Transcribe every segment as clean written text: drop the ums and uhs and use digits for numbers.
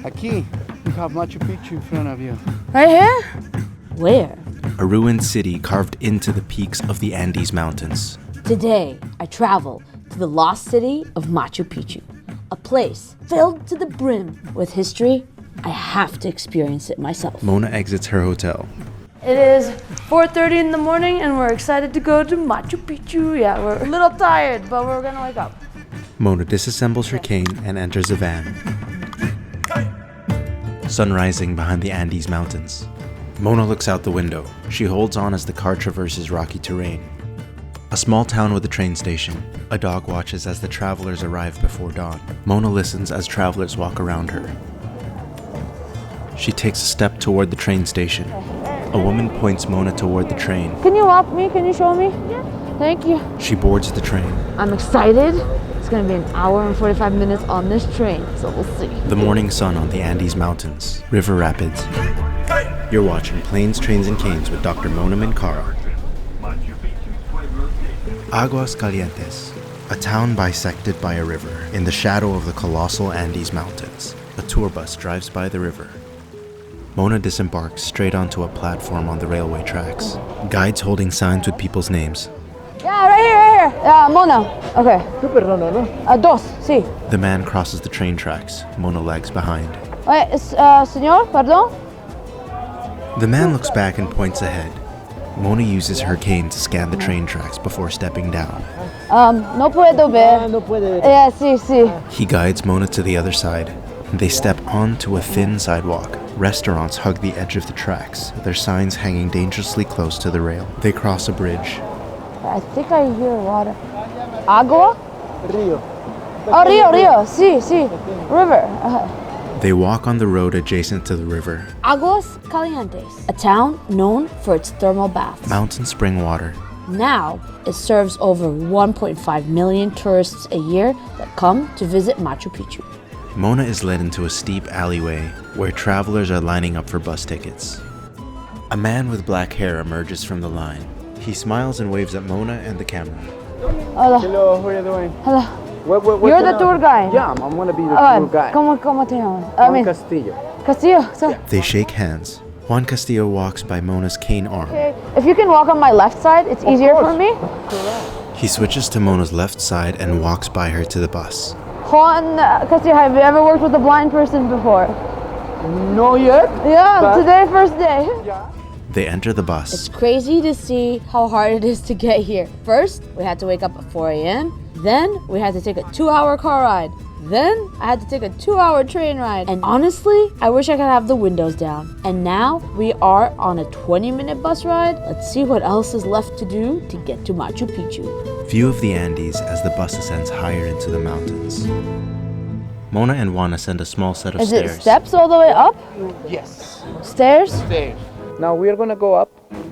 Aquí, you have Machu Picchu in front of you. Right here? Where? A ruined city carved into the peaks of the Andes Mountains. Today, I travel to the lost city of Machu Picchu, a place filled to the brim with history. I have to experience it myself. Mona exits her hotel. It is 4:30 in the morning and we're excited to go to Machu Picchu. Yeah, we're a little tired, but we're gonna wake up. Mona disassembles her cane and enters a van. Sun rising behind the Andes Mountains. Mona looks out the window. She holds on as the car traverses rocky terrain. A small town with a train station. A dog watches as the travelers arrive before dawn. Mona listens as travelers walk around her. She takes a step toward the train station. A woman points Mona toward the train. Can you walk me? Can you show me? Yeah. Thank you. She boards the train. I'm excited. It's gonna be an hour and 45 minutes on this train, so we'll see. The morning sun on the Andes Mountains. River Rapids. You're watching Planes, Trains, and Canes with Dr. Mona Minkara. Aguas Calientes, a town bisected by a river in the shadow of the colossal Andes Mountains. A tour bus drives by the river. Mona disembarks straight onto a platform on the railway tracks. Guides holding signs with people's names. Yeah, right here. Mona. Okay. Dos, sí. The man crosses the train tracks. Mona lags behind. Señor, perdón? The man looks back and points ahead. Mona uses her cane to scan the train tracks before stepping down. No puedo ver. No puede ver. Yeah, sí. He guides Mona to the other side. They step onto a thin sidewalk. Restaurants hug the edge of the tracks, their signs hanging dangerously close to the rail. They cross a bridge. I think I hear water. Agua? Río. Oh, Rio. Sí. River. They walk on the road adjacent to the river. Aguas Calientes, a town known for its thermal baths. Mountain spring water. Now, it serves over 1.5 million tourists a year that come to visit Machu Picchu. Mona is led into a steep alleyway where travelers are lining up for bus tickets. A man with black hair emerges from the line. He smiles and waves at Mona and the camera. Hello, how are you doing? Hello. What You're the tour guide? Yeah, I'm gonna be the tour guide. ¿Cómo te llamas? Juan Castillo. Castillo. So, They shake hands. Juan Castillo walks by Mona's cane arm. okay. If you can walk on my left side, it's easier for me. He switches to Mona's left side and walks by her to the bus. Juan Castillo, have you ever worked with a blind person before? No yet? Yeah, But- today, first day. They enter the bus. It's crazy to see how hard it is to get here. First, we had to wake up at 4 a.m. Then, we had to take a 2-hour car ride. Then, I had to take a 2-hour train ride. And honestly, I wish I could have the windows down. And now, we are on a 20-minute bus ride. Let's see what else is left to do to get to Machu Picchu. View of the Andes as the bus ascends higher into the mountains. Mona and Juan ascend a small set of Is stairs. it steps all the way up? Yes. Stairs? Stairs. Now we're gonna go up,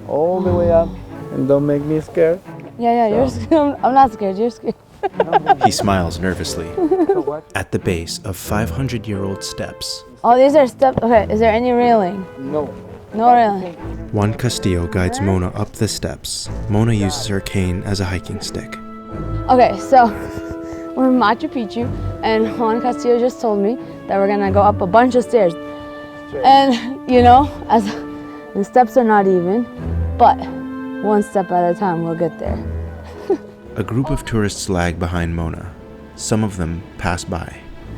all the way up, and don't make me scared. Yeah, you're scared. I'm not scared, you're scared. He smiles nervously. At the base of 500-year-old steps, Oh, these are steps. Okay, is there any railing? No. No railing. Juan Castillo guides Mona up the steps. Mona uses her cane as a hiking stick. Okay, so we're in Machu Picchu, and Juan Castillo just told me that we're gonna go up a bunch of stairs. And as the steps are not even, but one step at a time, we'll get there. A group of tourists lag behind Mona. Some of them pass by.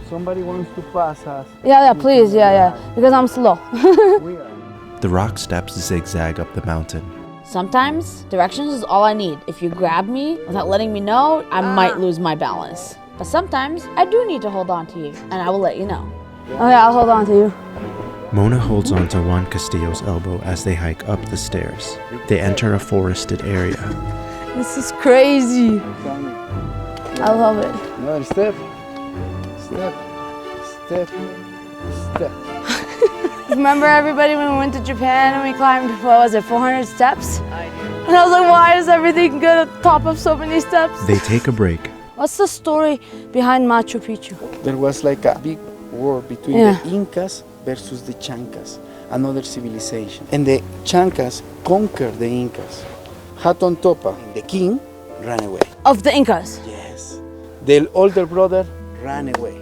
Somebody wants to pass us. Yeah, please, because I'm slow. We are. The rock steps zigzag up the mountain. Sometimes directions is all I need. If you grab me without letting me know, I might lose my balance. But sometimes I do need to hold on to you, and I will let you know. Okay, I'll hold on to you. Mona holds onto Juan Castillo's elbow as they hike up the stairs. They enter a forested area. This is crazy. I love it. Another step. Step. Remember everybody when we went to Japan and we climbed, 400 steps? And I was like, why is everything good at the top of so many steps? They take a break. What's the story behind Machu Picchu? There was like a big war between the Incas versus the Chancas, another civilization. And the Chancas conquered the Incas. Hatton Topa, the king, ran away. Of the Incas? Yes. The older brother ran away.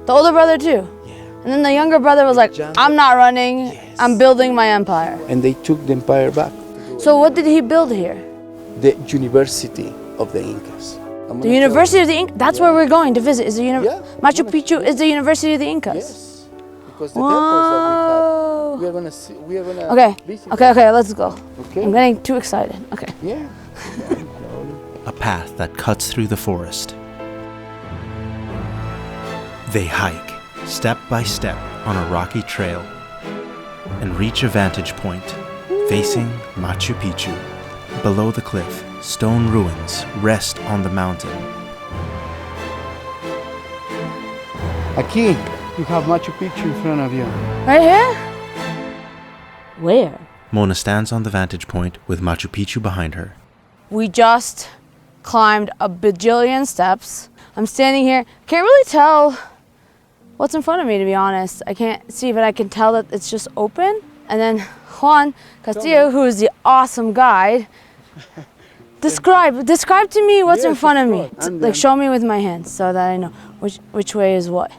The older brother too? Yeah. And then the younger brother was like, I'm not running, I'm building my empire. And they took the empire back. So what did he build here? The University of the Incas. The University of the Incas? That's where we're going to visit. Is the Yeah, Machu Picchu is the University of the Incas? Yes. Because the temples that we are gonna see, we are gonna visit. Okay, let's go. Okay. I'm getting too excited. Okay. Yeah. A path that cuts through the forest. They hike, step by step, on a rocky trail and reach a vantage point facing Machu Picchu. Below the cliff, stone ruins rest on the mountain. Aquí, you have Machu Picchu in front of you. Right here? Where? Mona stands on the vantage point with Machu Picchu behind her. We just climbed a bajillion steps. I'm standing here. Can't really tell what's in front of me, to be honest. I can't see, but I can tell that it's just open. And then Juan Castillo, who is the awesome guide, describe to me what's in front of me. Like, show me with my hands so that I know which way is what.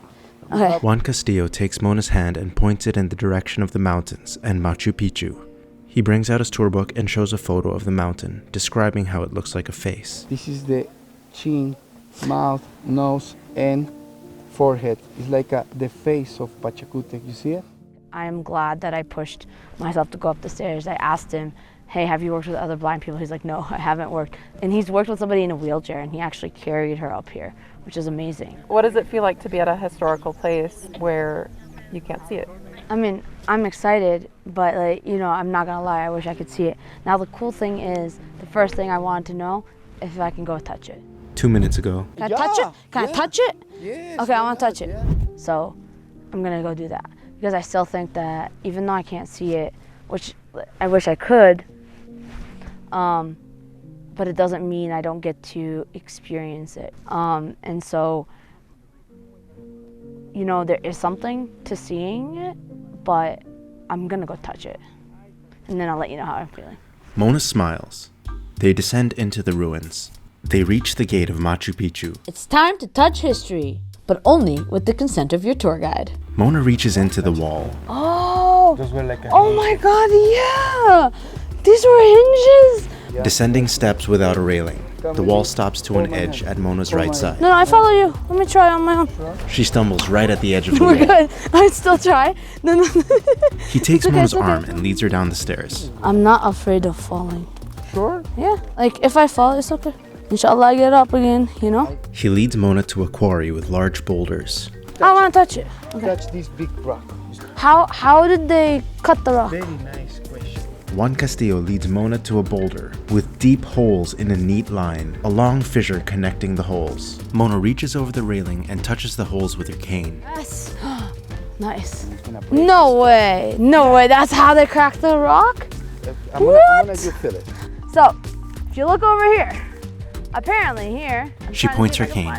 Okay. Juan Castillo takes Mona's hand and points it in the direction of the mountains and Machu Picchu. He brings out his tour book and shows a photo of the mountain, describing how it looks like a face. This is the chin, mouth, nose, and forehead. It's like the face of Pachacutec. You see it? I'm glad that I pushed myself to go up the stairs. I asked him, hey, have you worked with other blind people? He's like, no, I haven't worked. And he's worked with somebody in a wheelchair, and he actually carried her up here, which is amazing. What does it feel like to be at a historical place where you can't see it? I mean, I'm excited, but I'm not gonna lie, I wish I could see it. Now the cool thing is, the first thing I wanted to know, if I can go touch it. 2 minutes ago, Can I touch it? Can I touch it? Yes. Okay, I wanna touch it. So, I'm gonna go do that. Because I still think that, even though I can't see it, which I wish I could, but it doesn't mean I don't get to experience it. And so, there is something to seeing it, but I'm gonna go touch it. And then I'll let you know how I'm feeling. Mona smiles. They descend into the ruins. They reach the gate of Machu Picchu. It's time to touch history, but only with the consent of your tour guide. Mona reaches into the wall. Oh! Those were like Oh my god, yeah! These were hinges! Descending steps without a railing. The wall stops to an edge at Mona's right side. No, I follow you. Let me try on my own. She stumbles right at the edge of the We're wall. good. I'd still try. No. He takes okay, Mona's it's okay. arm and leads her down the stairs. I'm not afraid of falling. Sure? Yeah, like if I fall, it's okay. Inshallah, I get up again, He leads Mona to a quarry with large boulders. I want to touch it. Okay. Touch this big rock. How did they cut the rock? Very nice question. Juan Castillo leads Mona to a boulder with deep holes in a neat line, a long fissure connecting the holes. Mona reaches over the railing and touches the holes with her cane. Yes. Nice. No way. That's how they cracked the rock? I'm gonna let you feel it. So, if you look over here, apparently here. She points her cane.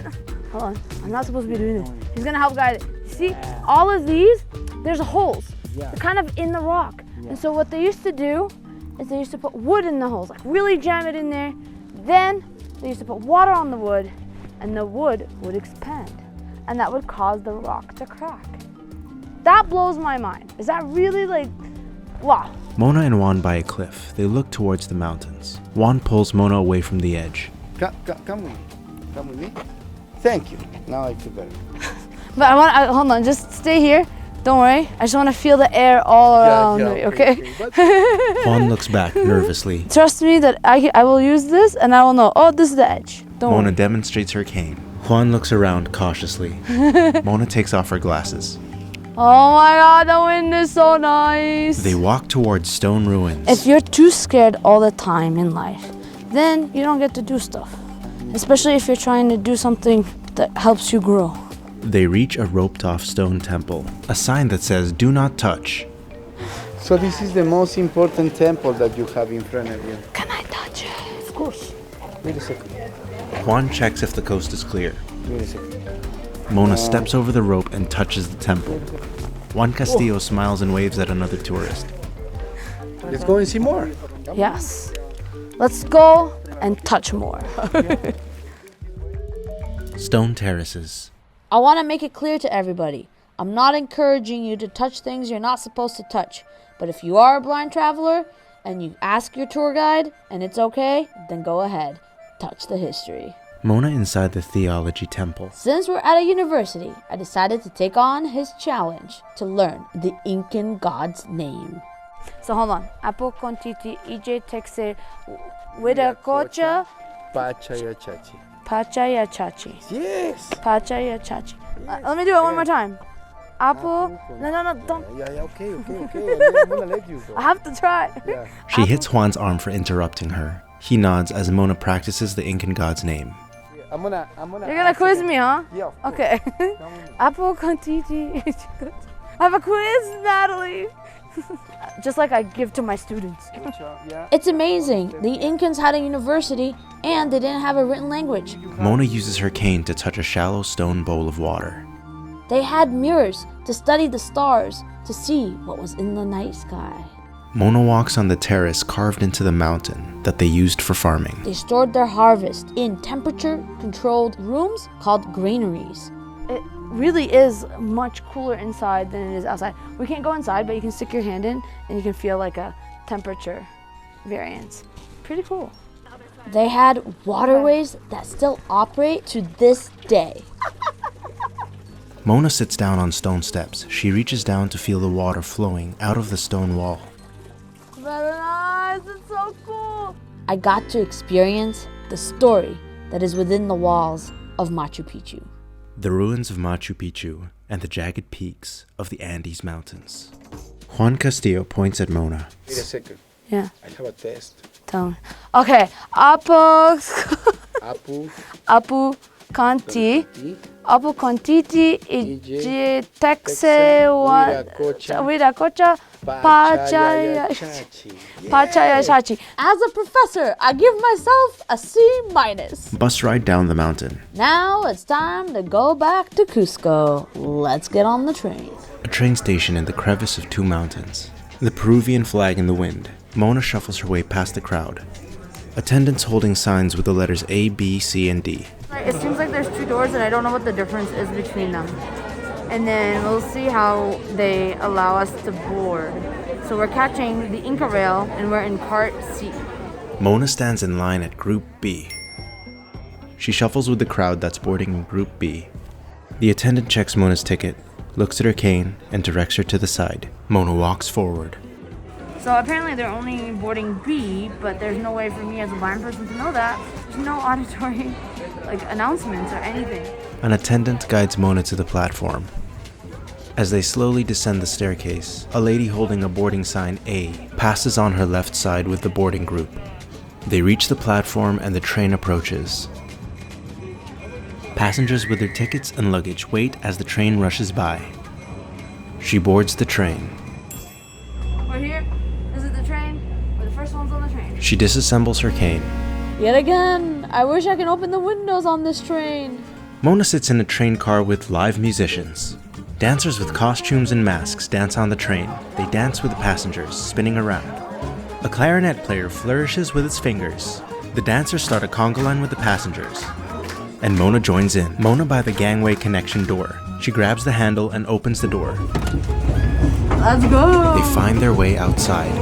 Hold on. I'm not supposed to be doing this. He's going to help guide it. See, all of these, there's holes. They're kind of in the rock. And so what they used to do is they used to put wood in the holes, like really jam it in there. Then they used to put water on the wood, and the wood would expand. And that would cause the rock to crack. That blows my mind. Is that really wow. Mona and Juan by a cliff. They look towards the mountains. Juan pulls Mona away from the edge. Come with me. Thank you. Now I feel better. But hold on, just stay here. Don't worry. I just want to feel the air all around me, okay? Juan looks back nervously. Trust me that I will use this and I will know, this is the edge. Don't Mona worry. demonstrates her cane. Juan looks around cautiously. Mona takes off her glasses. Oh my god, the wind is so nice. They walk towards stone ruins. If you're too scared all the time in life, then you don't get to do stuff. Especially if you're trying to do something that helps you grow. They reach a roped-off stone temple, a sign that says, "Do not touch." So this is the most important temple that you have in front of you. Can I touch it? Of course. Wait a second. Juan checks if the coast is clear. Wait a second. Mona steps over the rope and touches the temple. Juan Castillo smiles and waves at another tourist. Let's go and see more. Yes. Let's go and touch more. Stone terraces. I want to make it clear to everybody. I'm not encouraging you to touch things you're not supposed to touch. But if you are a blind traveler and you ask your tour guide and it's okay, then go ahead. Touch the history. Mona inside the theology temple. Since we're at a university, I decided to take on his challenge to learn the Incan god's name. So hold on. Apo kontiti ije texe widakocha Pachayachachi. pachayachachi. Yes. Pachayachachi. Let me do it one more time. Apo. No, don't. Yeah, okay. I'm gonna let you go. I have to try. Yeah. She hits Juan's arm for interrupting her. He nods as Mona practices the Incan god's name. I'm gonna. You're gonna quiz me, huh? Yeah. Okay. Apo kontiti. I have a quiz, Natalie. Just like I give to my students. It's amazing. The Incans had a university and they didn't have a written language. Mona uses her cane to touch a shallow stone bowl of water. They had mirrors to study the stars to see what was in the night sky. Mona walks on the terrace carved into the mountain that they used for farming. They stored their harvest in temperature-controlled rooms called granaries. It really is much cooler inside than it is outside. We can't go inside, but you can stick your hand in and you can feel like a temperature variance. Pretty cool. They had waterways that still operate to this day. Mona sits down on stone steps. She reaches down to feel the water flowing out of the stone wall. Very nice, it's so cool. I got to experience the story that is within the walls of Machu Picchu. The ruins of Machu Picchu and the jagged peaks of the Andes Mountains. Juan Castillo points at Mona. Wait a second. Yeah, I have a test. tell me. Okay, Apu Conti. Apu Contiti Ije Texe Wiracocha Pachayachachi. As a professor, I give myself a C-. Bus ride down the mountain. Now it's time to go back to Cusco. Let's get on the train. A train station in the crevice of two mountains. The Peruvian flag in the wind. Mona shuffles her way past the crowd. Attendants holding signs with the letters A, B, C, and D. It seems like there's two doors and I don't know what the difference is between them. And then we'll see how they allow us to board. So we're catching the Inca Rail and we're in cart C. Mona stands in line at Group B. She shuffles with the crowd that's boarding in Group B. The attendant checks Mona's ticket, looks at her cane, and directs her to the side. Mona walks forward. So apparently they're only boarding B, but there's no way for me as a blind person to know that. There's no auditory announcements or anything. An attendant guides Mona to the platform. As they slowly descend the staircase, a lady holding a boarding sign A passes on her left side with the boarding group. They reach the platform and the train approaches. Passengers with their tickets and luggage wait as the train rushes by. She boards the train. We're here. This is the train. We're the first ones on the train. She disassembles her cane. Yet again, I wish I can open the windows on this train. Mona sits in a train car with live musicians. Dancers with costumes and masks dance on the train. They dance with the passengers, spinning around. A clarinet player flourishes with its fingers. The dancers start a conga line with the passengers. And Mona joins in. Mona by the gangway connection door. She grabs the handle and opens the door. Let's go! They find their way outside.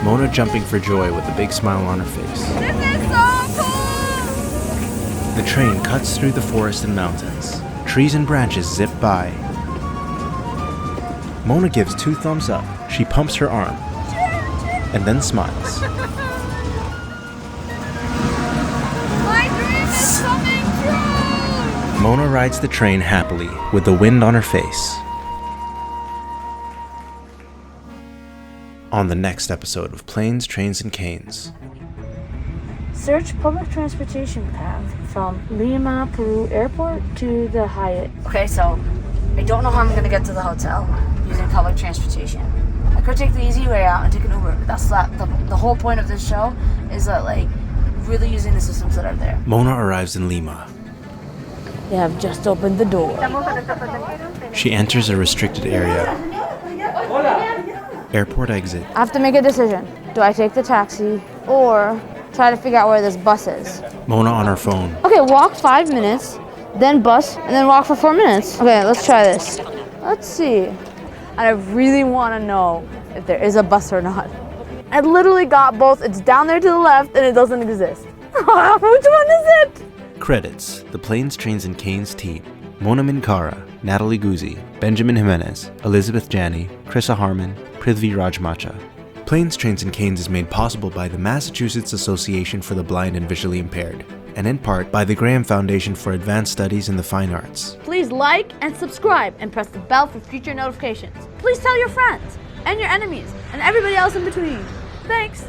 Mona jumping for joy with a big smile on her face. This is so cool! The train cuts through the forest and mountains. Trees and branches zip by. Mona gives 2 thumbs up. She pumps her arm and then smiles. My dream is coming true! Mona rides the train happily with the wind on her face. On the next episode of Planes, Trains, and Canes. Search public transportation path from Lima, Peru airport to the Hyatt. Okay, so I don't know how I'm gonna get to the hotel using public transportation. I could take the easy way out and take an Uber, but that's not the whole point of this show is that really using the systems that are there. Mona arrives in Lima. They have just opened the door. She enters a restricted area. Airport exit. I have to make a decision. Do I take the taxi or try to figure out where this bus is? Mona on her phone. Okay, walk 5 minutes, then bus, and then walk for 4 minutes. Okay, let's try this. Let's see. I really want to know if there is a bus or not. I literally got both. It's down there to the left and it doesn't exist. Which one is it? Credits: The Planes, Trains, and Canes team. Mona Minkara, Natalie Guse, Benjamin Jimenez, Elizabeth Janney, Krissa Harmon, Prithvi Rajmacha. Planes, Trains, and Canes is made possible by the Massachusetts Association for the Blind and Visually Impaired, and in part by the Graham Foundation for Advanced Studies in the Fine Arts. Please like and subscribe and press the bell for future notifications. Please tell your friends and your enemies and everybody else in between. Thanks.